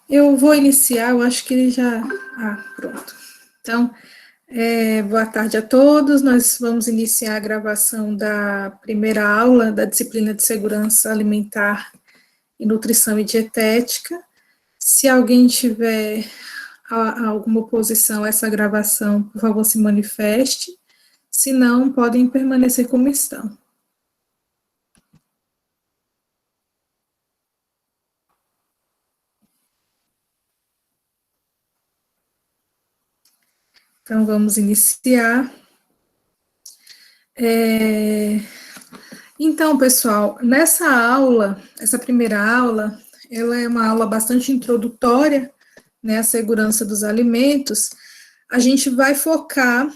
Eu vou iniciar, eu acho que ele já. Ah, pronto. Então, boa tarde a todos. Nós vamos iniciar a gravação da primeira aula da disciplina de segurança alimentar e nutrição e dietética. Se alguém tiver alguma oposição a essa gravação, por favor, se manifeste. Se não, podem permanecer como estão. Então, vamos iniciar. Então, pessoal, nessa aula, essa primeira aula, ela é uma aula bastante introdutória, né, à segurança dos alimentos. A gente vai focar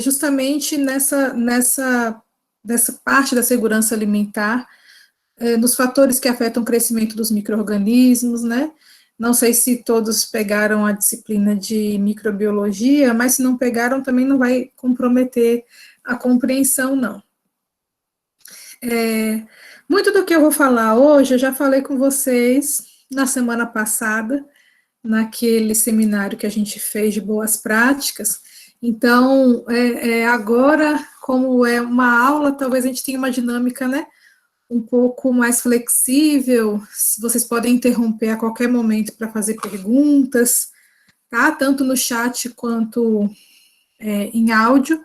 justamente nessa parte da segurança alimentar, nos fatores que afetam o crescimento dos micro-organismos, né? Não sei se todos pegaram a disciplina de microbiologia, mas se não pegaram, também não vai comprometer a compreensão, não. Muito do que eu vou falar hoje, eu já falei com vocês na semana passada, naquele seminário que a gente fez de boas práticas. Então, agora, como é uma aula, talvez a gente tenha uma dinâmica, né, um pouco mais flexível. Vocês podem interromper a qualquer momento para fazer perguntas, tá? Tanto no chat quanto em áudio.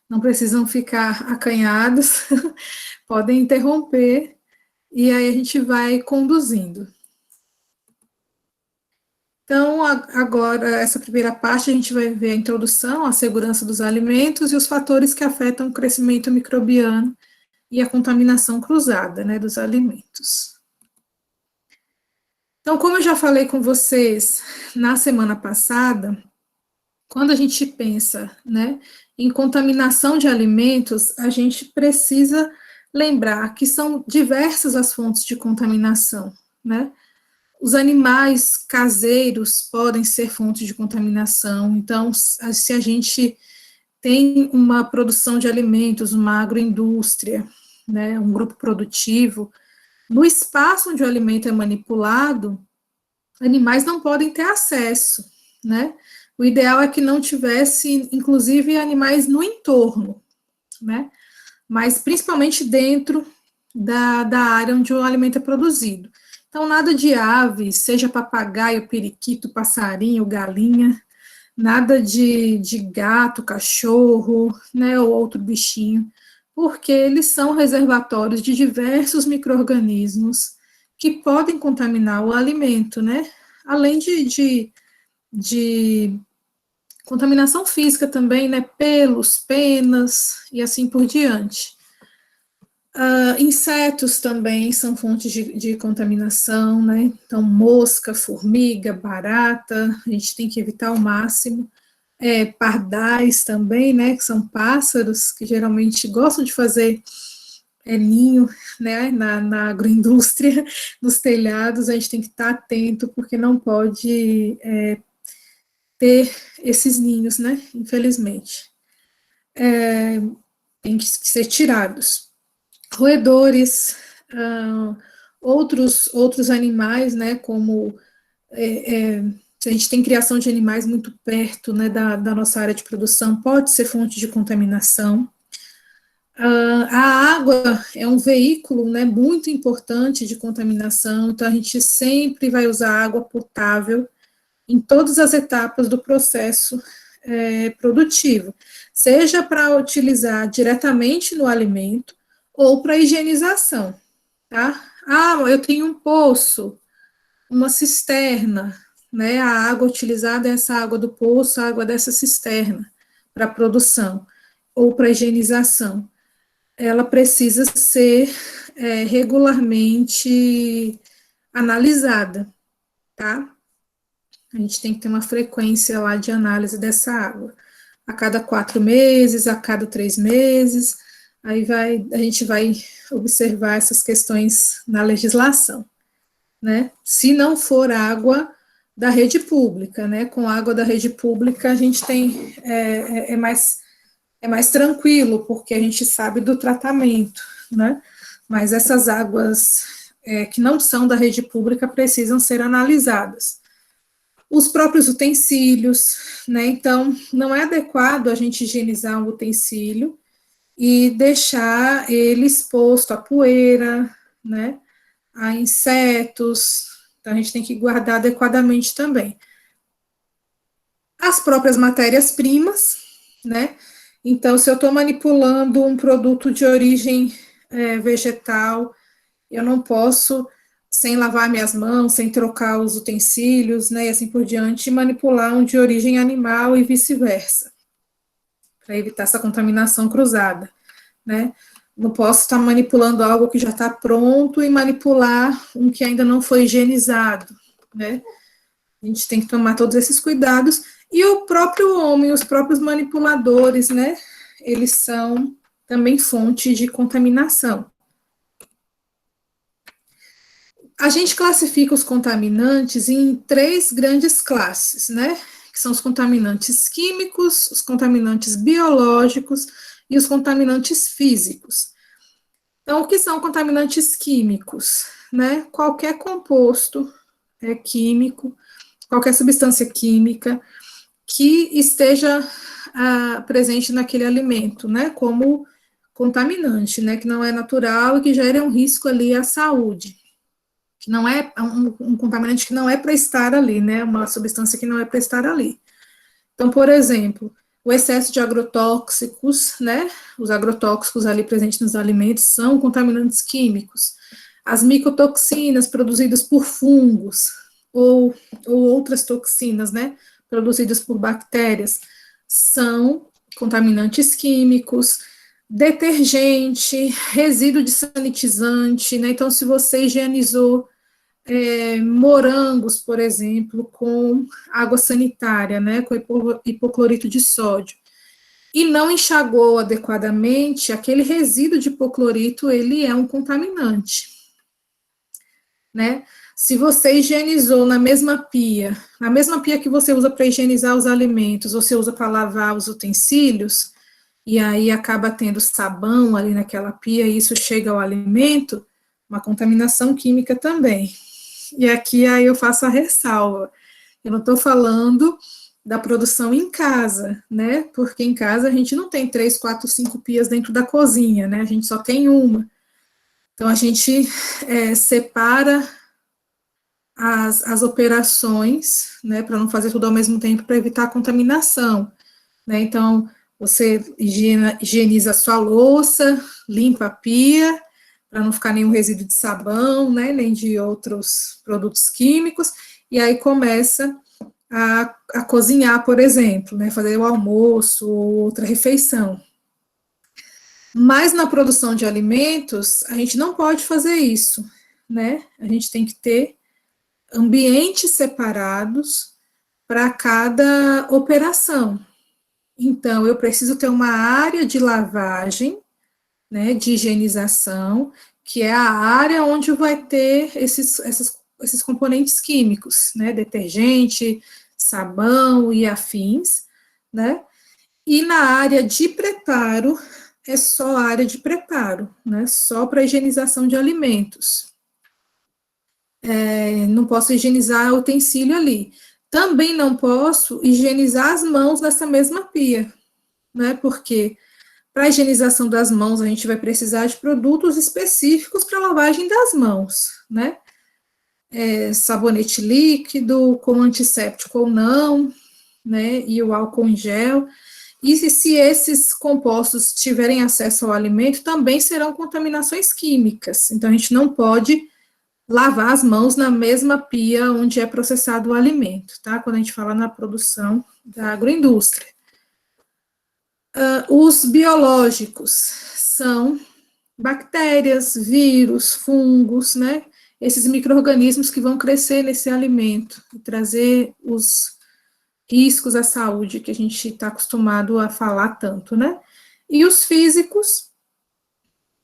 Não precisam ficar acanhados, podem interromper, e aí a gente vai conduzindo. Então, agora, essa primeira parte, a gente vai ver a introdução à segurança dos alimentos e os fatores que afetam o crescimento microbiano e a contaminação cruzada, né, dos alimentos. Então, como eu já falei com vocês na semana passada, quando a gente pensa, né, em contaminação de alimentos, a gente precisa lembrar que são diversas as fontes de contaminação, né? Os animais caseiros podem ser fontes de contaminação, então, se a gente tem uma produção de alimentos, uma agroindústria, né, um grupo produtivo, no espaço onde o alimento é manipulado, animais não podem ter acesso, né? O ideal é que não tivesse, inclusive, animais no entorno, né? Mas principalmente dentro da área onde o alimento é produzido. Então, nada de aves, seja papagaio, periquito, passarinho, galinha, nada de gato, cachorro, né, ou outro bichinho, porque eles são reservatórios de diversos micro-organismos que podem contaminar o alimento, né? Além de contaminação física também, né? Pelos, penas e assim por diante. Insetos também são fontes de contaminação, né? Então, mosca, formiga, barata, a gente tem que evitar ao máximo. Pardais também, né? Que são pássaros que geralmente gostam de fazer ninho, né? Na agroindústria, nos telhados, a gente tem que estar atento, porque não pode ter esses ninhos, né? Infelizmente. Tem que ser tirados. Roedores, outros animais, né, como se a gente tem criação de animais muito perto, né, da nossa área de produção, pode ser fonte de contaminação. A água é um veículo, né, muito importante de contaminação, então a gente sempre vai usar água potável em todas as etapas do processo produtivo, seja para utilizar diretamente no alimento ou para higienização, tá? Eu tenho um poço, uma cisterna, né? A água utilizada é essa água do poço, a água dessa cisterna para produção ou para higienização. Ela precisa ser regularmente analisada, tá? A gente tem que ter uma frequência lá de análise dessa água. A cada 4 meses, a cada 3 meses, a gente vai observar essas questões na legislação, né? Se não for água da rede pública, né? Com água da rede pública a gente tem mais tranquilo, porque a gente sabe do tratamento, né? Mas essas águas que não são da rede pública precisam ser analisadas. Os próprios utensílios, né? Então, não é adequado a gente higienizar um utensílio e deixar ele exposto à poeira, né? A insetos. Então, a gente tem que guardar adequadamente também. As próprias matérias-primas, né? Então, se eu estou manipulando um produto de origem vegetal, eu não posso, sem lavar minhas mãos, sem trocar os utensílios, né, e assim por diante, manipular um de origem animal e vice-versa, para evitar essa contaminação cruzada, né. Não posso estar manipulando algo que já está pronto e manipular um que ainda não foi higienizado, né. A gente tem que tomar todos esses cuidados, e o próprio homem, os próprios manipuladores, né, eles são também fonte de contaminação. A gente classifica os contaminantes em 3 grandes classes, né? Que são os contaminantes químicos, os contaminantes biológicos e os contaminantes físicos. Então, o que são contaminantes químicos? Né? Qualquer composto químico, qualquer substância química que esteja presente naquele alimento, né? Como contaminante, né? Que não é natural e que gera um risco ali à saúde. Que não é um contaminante que não é para estar ali, né? Uma substância que não é para estar ali. Então, por exemplo, o excesso de agrotóxicos, né? Os agrotóxicos ali presentes nos alimentos são contaminantes químicos. As micotoxinas produzidas por fungos ou outras toxinas, né? Produzidas por bactérias são contaminantes químicos. Detergente, resíduo de sanitizante, né? Então, se você higienizou morangos, por exemplo, com água sanitária, né, com hipoclorito de sódio, e não enxagou adequadamente, aquele resíduo de hipoclorito, ele é um contaminante, né? Se você higienizou na mesma pia que você usa para higienizar os alimentos, você usa para lavar os utensílios, e aí acaba tendo sabão ali naquela pia, e isso chega ao alimento, uma contaminação química também. E aqui aí eu faço a ressalva. Eu não estou falando da produção em casa, né? Porque em casa a gente não tem 3, 4, 5 pias dentro da cozinha, né? A gente só tem uma. Então a gente separa as operações, né? Para não fazer tudo ao mesmo tempo, para evitar a contaminação, né? Então você higieniza a sua louça, limpa a pia, para não ficar nenhum resíduo de sabão, né, nem de outros produtos químicos, e aí começa a cozinhar, por exemplo, né, fazer o almoço ou outra refeição. Mas na produção de alimentos, a gente não pode fazer isso, né? A gente tem que ter ambientes separados para cada operação. Então, eu preciso ter uma área de lavagem, né, de higienização, que é a área onde vai ter esses componentes químicos, né, detergente, sabão e afins, né, e na área de preparo, é só a área de preparo, né, só para higienização de alimentos. Não posso higienizar o utensílio ali. Também não posso higienizar as mãos nessa mesma pia, né, porque para a higienização das mãos, a gente vai precisar de produtos específicos para lavagem das mãos, né? Sabonete líquido, com antisséptico ou não, né? E o álcool em gel. E se esses compostos tiverem acesso ao alimento, também serão contaminações químicas. Então, a gente não pode lavar as mãos na mesma pia onde é processado o alimento, tá? Quando a gente fala na produção da agroindústria. Os biológicos são bactérias, vírus, fungos, né? Esses micro-organismos que vão crescer nesse alimento e trazer os riscos à saúde que a gente está acostumado a falar tanto, né? E os físicos,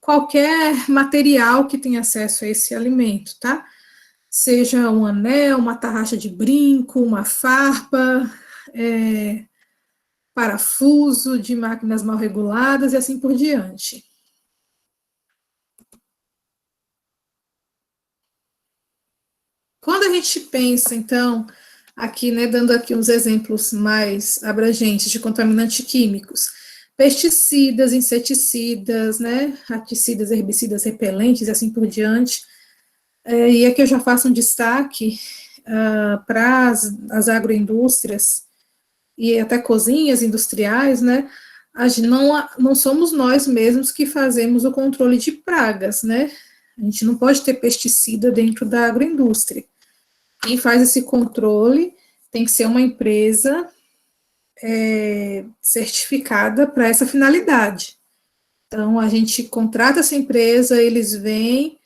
qualquer material que tenha acesso a esse alimento, tá? Seja um anel, uma tarraxa de brinco, uma farpa, parafuso de máquinas mal reguladas e assim por diante. gente pensa, então, aqui, né, dando aqui uns exemplos mais abrangentes de contaminantes químicos, pesticidas, inseticidas, né, raticidas, herbicidas, repelentes, e assim por diante, e aqui eu já faço um destaque para as agroindústrias e até cozinhas industriais, né, não somos nós mesmos que fazemos o controle de pragas, né, a gente não pode ter pesticida dentro da agroindústria. Quem faz esse controle tem que ser uma empresa certificada para essa finalidade. Então, a gente contrata essa empresa, eles vêm,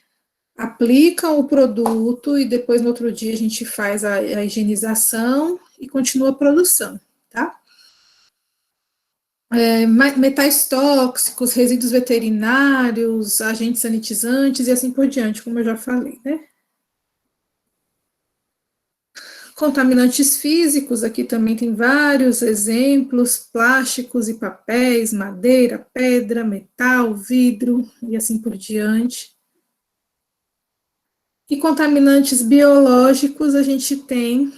aplicam o produto e depois, no outro dia, a gente faz a higienização e continua a produção, tá? Metais tóxicos, resíduos veterinários, agentes sanitizantes e assim por diante, como eu já falei, né? Contaminantes físicos, aqui também tem vários exemplos, plásticos e papéis, madeira, pedra, metal, vidro e assim por diante. E contaminantes biológicos, a gente tem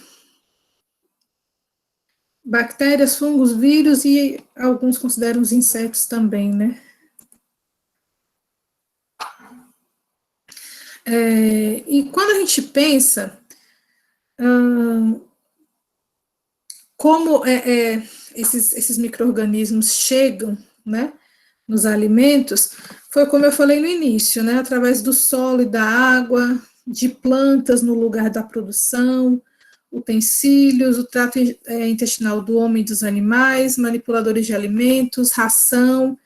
bactérias, fungos, vírus e alguns consideram os insetos também, né? E quando a gente pensa como esses micro-organismos chegam, né, nos alimentos, foi como eu falei no início, né, através do solo e da água, de plantas no lugar da produção, utensílios, o trato intestinal do homem e dos animais, manipuladores de alimentos, ração,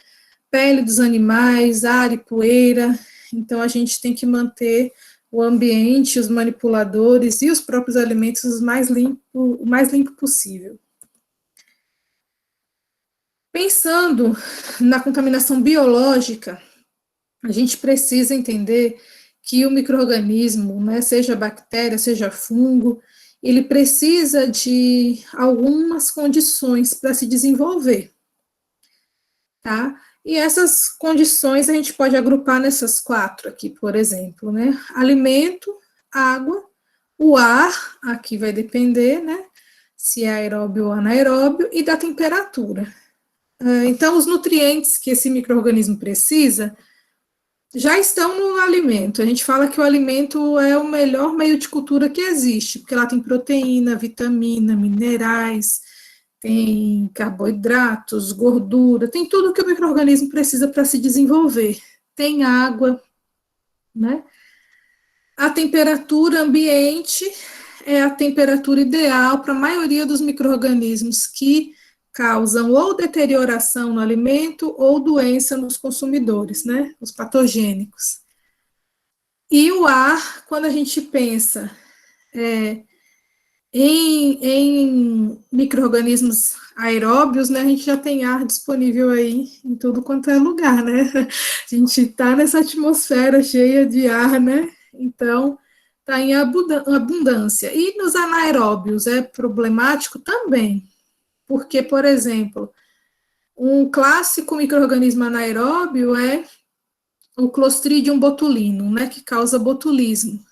pele dos animais, ar e poeira. Então, a gente tem que manter o ambiente, os manipuladores e os próprios alimentos o mais limpo possível. Pensando na contaminação biológica, a gente precisa entender que o micro-organismo, né, seja bactéria, seja fungo, ele precisa de algumas condições para se desenvolver, tá? E essas condições a gente pode agrupar nessas 4 aqui, por exemplo, né? Alimento, água, o ar, aqui vai depender, né? Se é aeróbio ou anaeróbio, e da temperatura. Então, os nutrientes que esse micro-organismo precisa já estão no alimento. A gente fala que o alimento é o melhor meio de cultura que existe, porque lá tem proteína, vitamina, minerais, tem carboidratos, gordura, tem tudo que o micro-organismo precisa para se desenvolver. Tem água, né? A temperatura ambiente é a temperatura ideal para a maioria dos micro-organismos que causam ou deterioração no alimento ou doença nos consumidores, né? Os patogênicos. E o ar, quando a gente pensa em micro-organismos aeróbios, né, a gente já tem ar disponível aí em tudo quanto é lugar, né? A gente está nessa atmosfera cheia de ar, né? Então, está em abundância. E nos anaeróbios é problemático também, porque, por exemplo, um clássico micro-organismo anaeróbio é o Clostridium botulinum, né, que causa botulismo.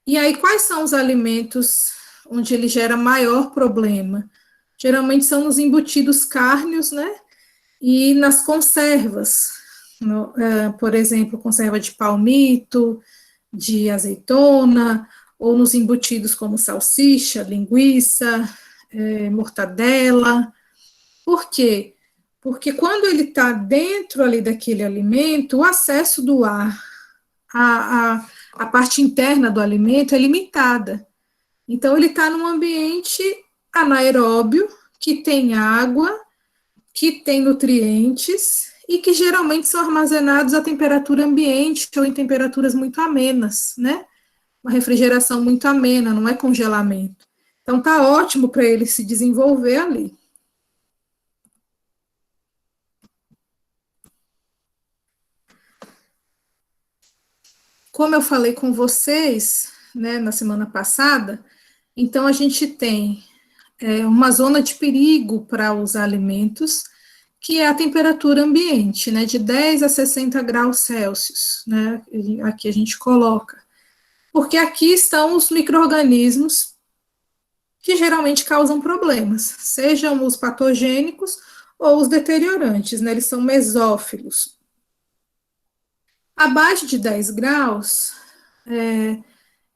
E aí, quais são os alimentos onde ele gera maior problema? Geralmente são nos embutidos cárneos, né? E nas conservas. Por exemplo, conserva de palmito, de azeitona, ou nos embutidos como salsicha, linguiça, mortadela. Por quê? Porque quando ele está dentro ali daquele alimento, o acesso do ar a parte interna do alimento é limitada. Então, ele está num ambiente anaeróbio, que tem água, que tem nutrientes e que geralmente são armazenados a temperatura ambiente ou em temperaturas muito amenas, né? Uma refrigeração muito amena, não é congelamento. Então, tá ótimo para ele se desenvolver ali. Como eu falei com vocês, né, na semana passada, então a gente tem uma zona de perigo para os alimentos, que é a temperatura ambiente, né, de 10 a 60 graus Celsius, né, aqui a gente coloca. Porque aqui estão os micro-organismos que geralmente causam problemas, sejam os patogênicos ou os deteriorantes, né? Eles são mesófilos. Abaixo de 10 graus,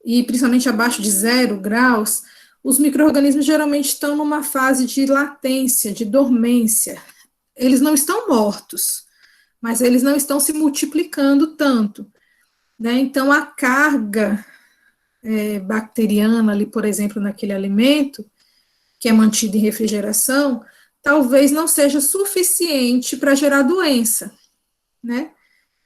e principalmente abaixo de 0 graus, os micro-organismos geralmente estão numa fase de latência, de dormência. Eles não estão mortos, mas eles não estão se multiplicando tanto, né? Então, a carga bacteriana ali, por exemplo, naquele alimento, que é mantido em refrigeração, talvez não seja suficiente para gerar doença, né?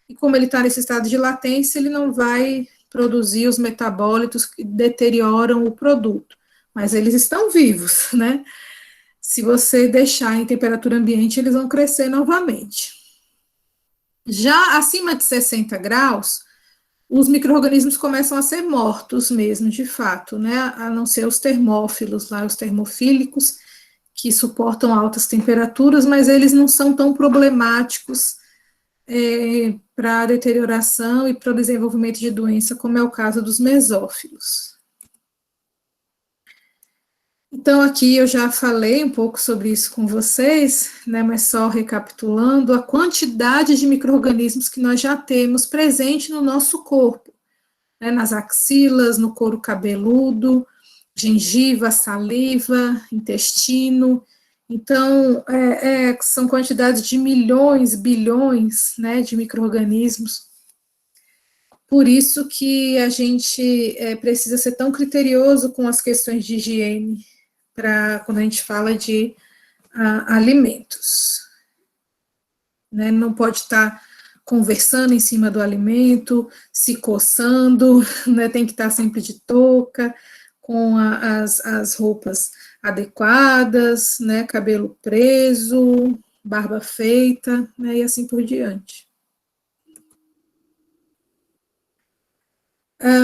E como ele está nesse estado de latência, ele não vai produzir os metabólitos que deterioram o produto, mas eles estão vivos, né? Se você deixar em temperatura ambiente, eles vão crescer novamente. Já acima de 60 graus, os micro-organismos começam a ser mortos mesmo, de fato, né? A não ser os termófilos, lá, os termofílicos, que suportam altas temperaturas, mas eles não são tão problemáticos para a deterioração e para o desenvolvimento de doença, como é o caso dos mesófilos. Então, aqui eu já falei um pouco sobre isso com vocês, né, mas só recapitulando, a quantidade de micro-organismos que nós já temos presente no nosso corpo, né, nas axilas, no couro cabeludo, gengiva, saliva, intestino. Então, são quantidades de milhões, bilhões, né, de micro-organismos. Por isso que a gente precisa ser tão criterioso com as questões de higiene, quando a gente fala de alimentos. Né? Não pode estar conversando em cima do alimento, se coçando, né? Tem que estar sempre de touca, com as roupas adequadas, né? Cabelo preso, barba feita, né? E assim por diante.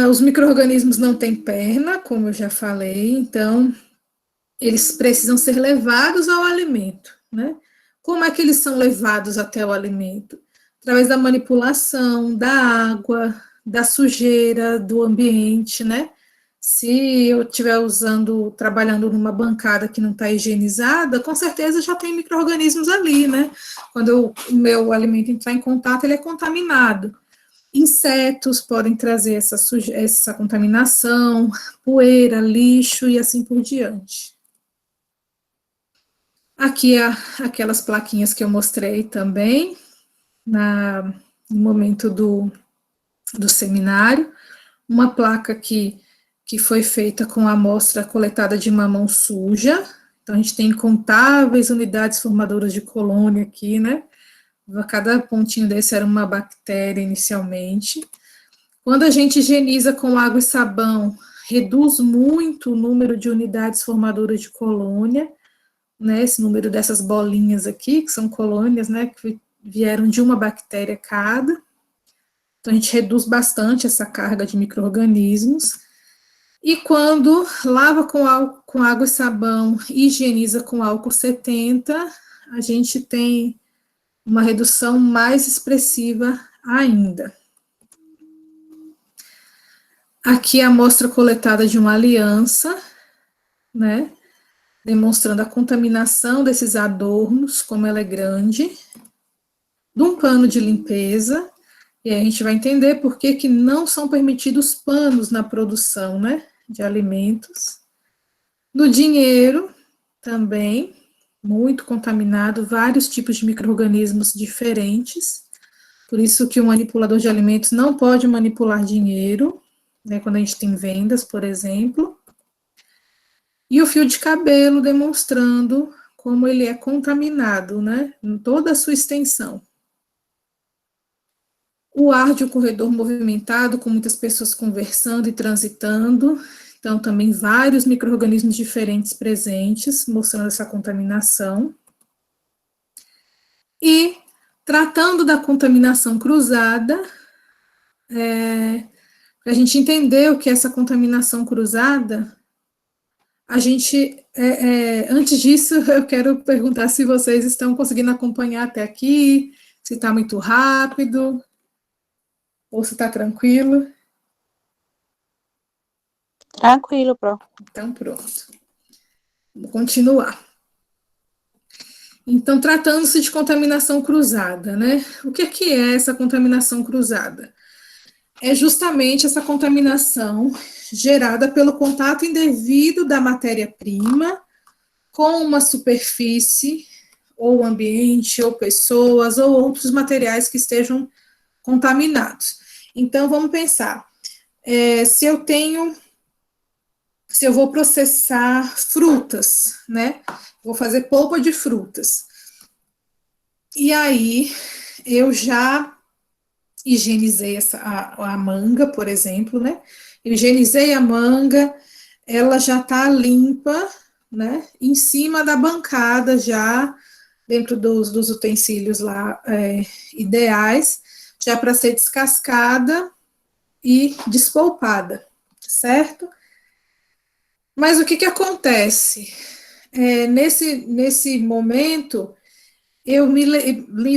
Os micro-organismos não têm perna, como eu já falei, então eles precisam ser levados ao alimento, né? Como é que eles são levados até o alimento? Através da manipulação da água, da sujeira do ambiente, né? Se eu estiver trabalhando numa bancada que não está higienizada, com certeza já tem micro-organismos ali, né? Quando o meu alimento entrar em contato, ele é contaminado. Insetos podem trazer essa contaminação, poeira, lixo e assim por diante. Aqui aquelas plaquinhas que eu mostrei também, no momento do seminário. Uma placa que foi feita com a amostra coletada de mamão suja. Então, a gente tem incontáveis unidades formadoras de colônia aqui, né? Cada pontinho desse era uma bactéria inicialmente. Quando a gente higieniza com água e sabão, reduz muito o número de unidades formadoras de colônia, né, esse número dessas bolinhas aqui, que são colônias, né, que vieram de uma bactéria cada. Então, a gente reduz bastante essa carga de micro-organismos. E quando lava com água e sabão e higieniza com álcool 70, a gente tem uma redução mais expressiva ainda. Aqui a amostra coletada de uma aliança, né, demonstrando a contaminação desses adornos, como ela é grande, de um pano de limpeza, e aí a gente vai entender por que não são permitidos panos na produção, né, de alimentos. No dinheiro, também, muito contaminado, vários tipos de micro-organismos diferentes, por isso que o manipulador de alimentos não pode manipular dinheiro, né, quando a gente tem vendas, por exemplo. E o fio de cabelo demonstrando como ele é contaminado, né, em toda a sua extensão. O ar de um corredor movimentado, com muitas pessoas conversando e transitando, então também vários micro-organismos diferentes presentes, mostrando essa contaminação. E tratando da contaminação cruzada, para a gente entender o que é essa contaminação cruzada, a gente, antes disso, eu quero perguntar se vocês estão conseguindo acompanhar até aqui, se está muito rápido, ou se está tranquilo. Tranquilo, Pro. Então, pronto. Vou continuar. Então, tratando-se de contaminação cruzada, né? O que é essa contaminação cruzada? É justamente essa contaminação gerada pelo contato indevido da matéria-prima com uma superfície, ou ambiente, ou pessoas, ou outros materiais que estejam contaminados. Então, vamos pensar, se eu vou processar frutas, né? Vou fazer polpa de frutas. E aí, eu já higienizei a manga, por exemplo, né? Eu higienizei a manga, ela já está limpa, né? Em cima da bancada, já dentro dos utensílios lá ideais, já para ser descascada e despolpada, certo? Mas o que acontece? Nesse momento, eu me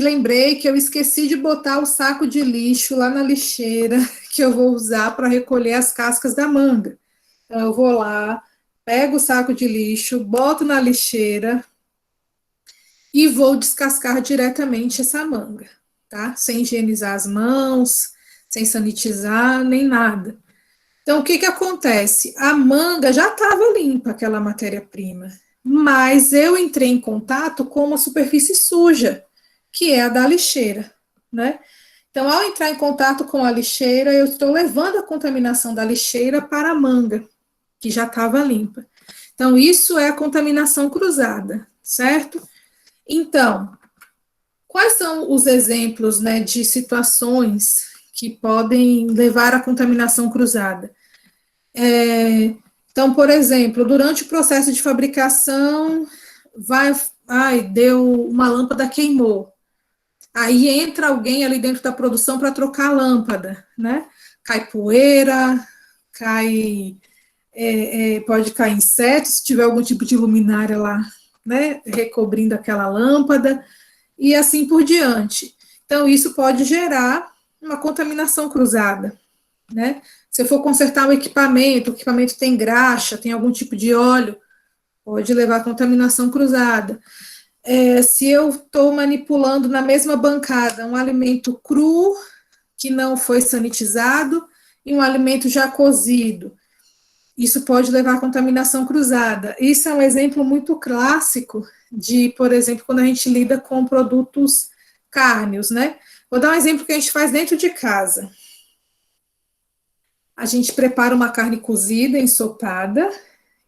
lembrei que eu esqueci de botar o saco de lixo lá na lixeira que eu vou usar para recolher as cascas da manga. Então, eu vou lá, pego o saco de lixo, boto na lixeira e vou descascar diretamente essa manga, tá? Sem higienizar as mãos, sem sanitizar, nem nada. Então, o que acontece? A manga já estava limpa, aquela matéria-prima, mas eu entrei em contato com uma superfície suja, que é a da lixeira, né? Então, ao entrar em contato com a lixeira, eu estou levando a contaminação da lixeira para a manga, que já estava limpa. Então, isso é a contaminação cruzada, certo? Então, quais são os exemplos, né, de situações que podem levar à contaminação cruzada? Então, por exemplo, durante o processo de fabricação, deu uma lâmpada, queimou. Aí entra alguém ali dentro da produção para trocar a lâmpada, né? Cai poeira, pode cair insetos, se tiver algum tipo de luminária lá, né? Recobrindo aquela lâmpada, e assim por diante. Então, isso pode gerar uma contaminação cruzada, né? Se eu for consertar o equipamento tem graxa, tem algum tipo de óleo, pode levar a contaminação cruzada. Se eu estou manipulando na mesma bancada um alimento cru, que não foi sanitizado, e um alimento já cozido, isso pode levar a contaminação cruzada. Isso é um exemplo muito clássico de, por exemplo, quando a gente lida com produtos cárneos, né? Vou dar um exemplo que a gente faz dentro de casa. A gente prepara uma carne cozida, ensopada,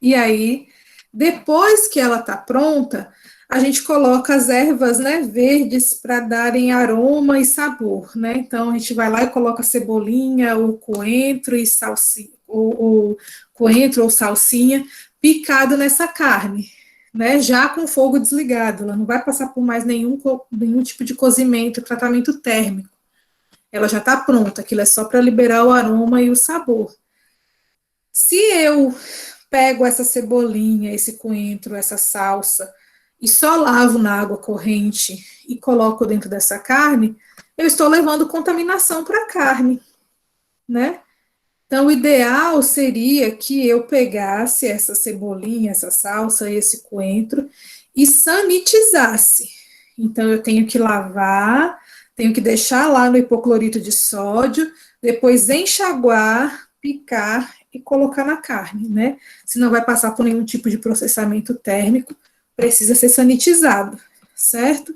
e aí, depois que ela está pronta, a gente coloca as ervas, né, verdes para darem aroma e sabor, né? Então, a gente vai lá e coloca a cebolinha, o coentro e salsinha, o coentro ou salsinha picado nessa carne, né? Já com o fogo desligado, ela não vai passar por mais nenhum tipo de cozimento, tratamento térmico. Ela já está pronta, aquilo é só para liberar o aroma e o sabor. Se eu pego essa cebolinha, esse coentro, essa salsa, e só lavo na água corrente e coloco dentro dessa carne, eu estou levando contaminação para a carne, né? Então, o ideal seria que eu pegasse essa cebolinha, essa salsa, esse coentro e sanitizasse. Então, eu tenho que lavar, tenho que deixar lá no hipoclorito de sódio, depois enxaguar, picar e colocar na carne, né? Se não vai passar por nenhum tipo de processamento térmico, precisa ser sanitizado, certo?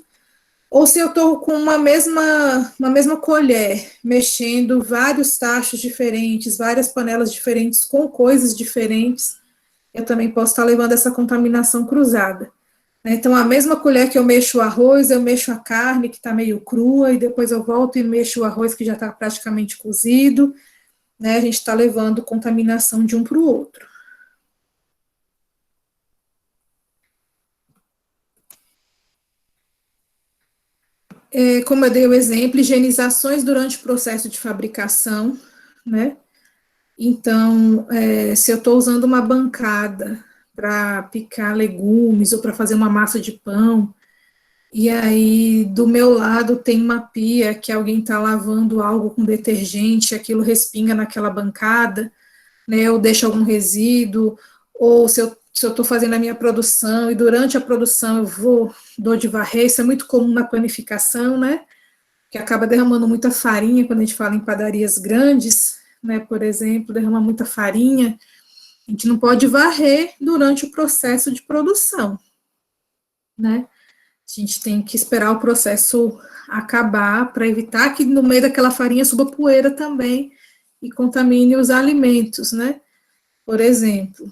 Ou se eu estou com uma mesma colher, mexendo vários tachos diferentes, várias panelas diferentes, com coisas diferentes, eu também posso estar levando essa contaminação cruzada. Então, a mesma colher que eu mexo o arroz, eu mexo a carne que está meio crua, e depois eu volto e mexo o arroz que já está praticamente cozido, né? A gente está levando contaminação de um para o outro. Como eu dei o exemplo, higienizações durante o processo de fabricação, né? Então, se eu estou usando uma bancada para picar legumes ou para fazer uma massa de pão, e aí do meu lado tem uma pia que alguém está lavando algo com detergente, aquilo respinga naquela bancada, né, eu deixo algum resíduo, ou se eu estou fazendo a minha produção e durante a produção dou de varrer, isso é muito comum na panificação, né, que acaba derramando muita farinha quando a gente fala em padarias grandes, né, por exemplo, derrama muita farinha, a gente não pode varrer durante o processo de produção, né, a gente tem que esperar o processo acabar para evitar que no meio daquela farinha suba poeira também e contamine os alimentos, né, por exemplo.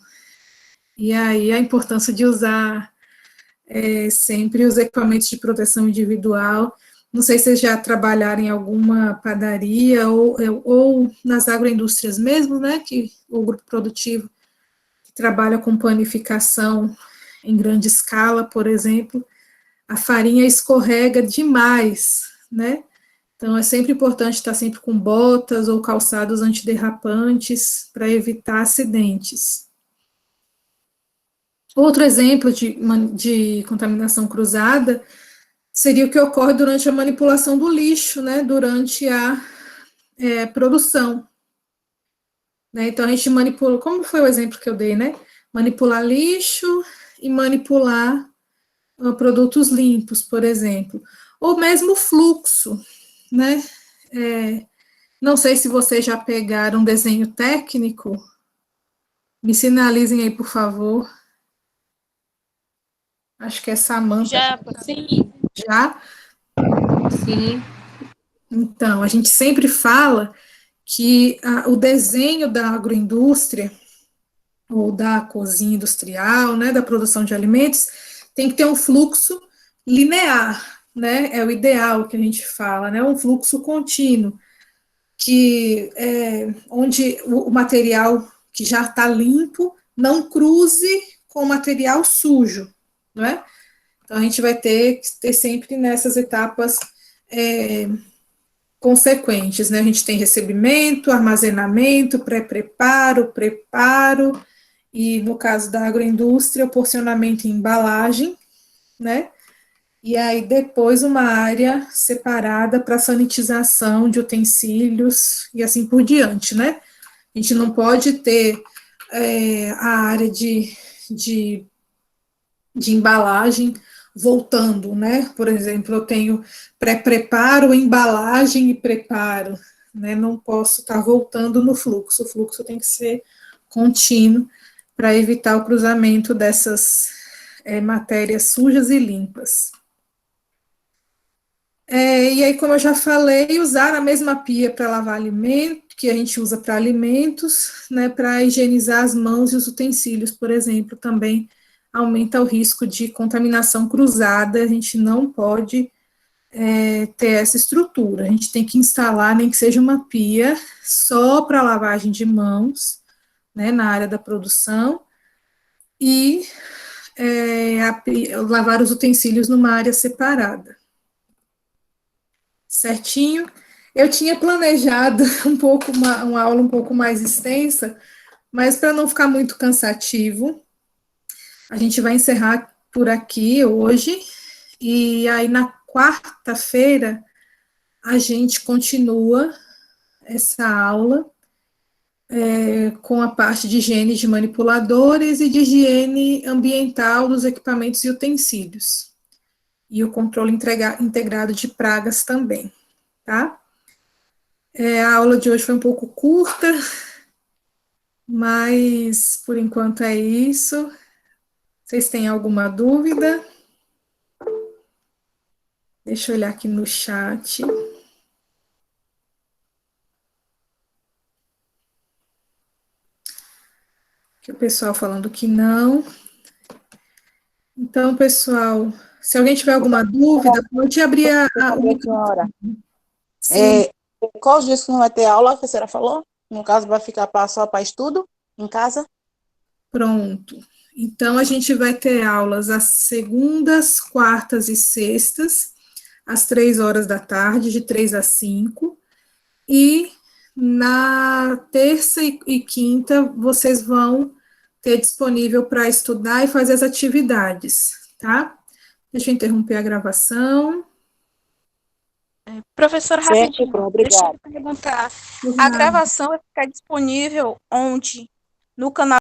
E aí a importância de usar sempre os equipamentos de proteção individual. Não sei se vocês já trabalharam em alguma padaria ou nas agroindústrias mesmo, né, que o grupo produtivo que trabalha com panificação em grande escala, por exemplo, a farinha escorrega demais, né? Então é sempre importante estar sempre com botas ou calçados antiderrapantes para evitar acidentes. Outro exemplo de contaminação cruzada seria o que ocorre durante a manipulação do lixo, né, durante a produção. Né, então, a gente manipula, como foi o exemplo que eu dei, né? Manipular lixo e manipular produtos limpos, por exemplo. Ou mesmo fluxo, né? Não sei se vocês já pegaram um desenho técnico, me sinalizem aí, por favor. Acho que é Samanta. Já, sim. Já? Sim. Então, a gente sempre fala que o desenho da agroindústria ou da cozinha industrial, né, da produção de alimentos, tem que ter um fluxo linear, né, é o ideal que a gente fala, né, um fluxo contínuo, que onde o material que já está limpo não cruze com o material sujo, né? Então a gente vai ter que ter sempre nessas etapas consequentes, né? A gente tem recebimento, armazenamento, pré-preparo, preparo, e no caso da agroindústria, o porcionamento e embalagem, né? E aí depois uma área separada para sanitização de utensílios e assim por diante, né? A gente não pode ter a área de embalagem voltando, né? Por exemplo, eu tenho pré-preparo, embalagem e preparo, né? Não posso estar voltando no fluxo. O fluxo tem que ser contínuo para evitar o cruzamento dessas matérias sujas e limpas. E aí, como eu já falei, usar a mesma pia para lavar alimento, que a gente usa para alimentos, né, para higienizar as mãos e os utensílios, por exemplo, também aumenta o risco de contaminação cruzada, a gente não pode ter essa estrutura, a gente tem que instalar, nem que seja uma pia, só para lavagem de mãos, né, na área da produção, e lavar os utensílios numa área separada. Certinho? Eu tinha planejado uma aula um pouco mais extensa, mas para não ficar muito cansativo, a gente vai encerrar por aqui hoje, e aí na quarta-feira a gente continua essa aula com a parte de higiene de manipuladores e de higiene ambiental dos equipamentos e utensílios. E o controle integrado de pragas também, tá? A aula de hoje foi um pouco curta, mas por enquanto é isso. Vocês têm alguma dúvida? Deixa eu olhar aqui no chat. Que o pessoal falando que não. Então, pessoal, se alguém tiver alguma dúvida, pode abrir o microfone. Sim. Qual os dias que não vai ter aula, que a senhora falou? No caso, vai ficar só para estudo em casa? Pronto. Então, a gente vai ter aulas às segundas, quartas e sextas, às 3 horas da tarde, de 3 às 5. E na terça e quinta, vocês vão ter disponível para estudar e fazer as atividades, tá? Deixa eu interromper a gravação. Professora, Certo, rapidinho, pronto, deixa obrigada. eu perguntar. A gravação vai ficar disponível onde? No canal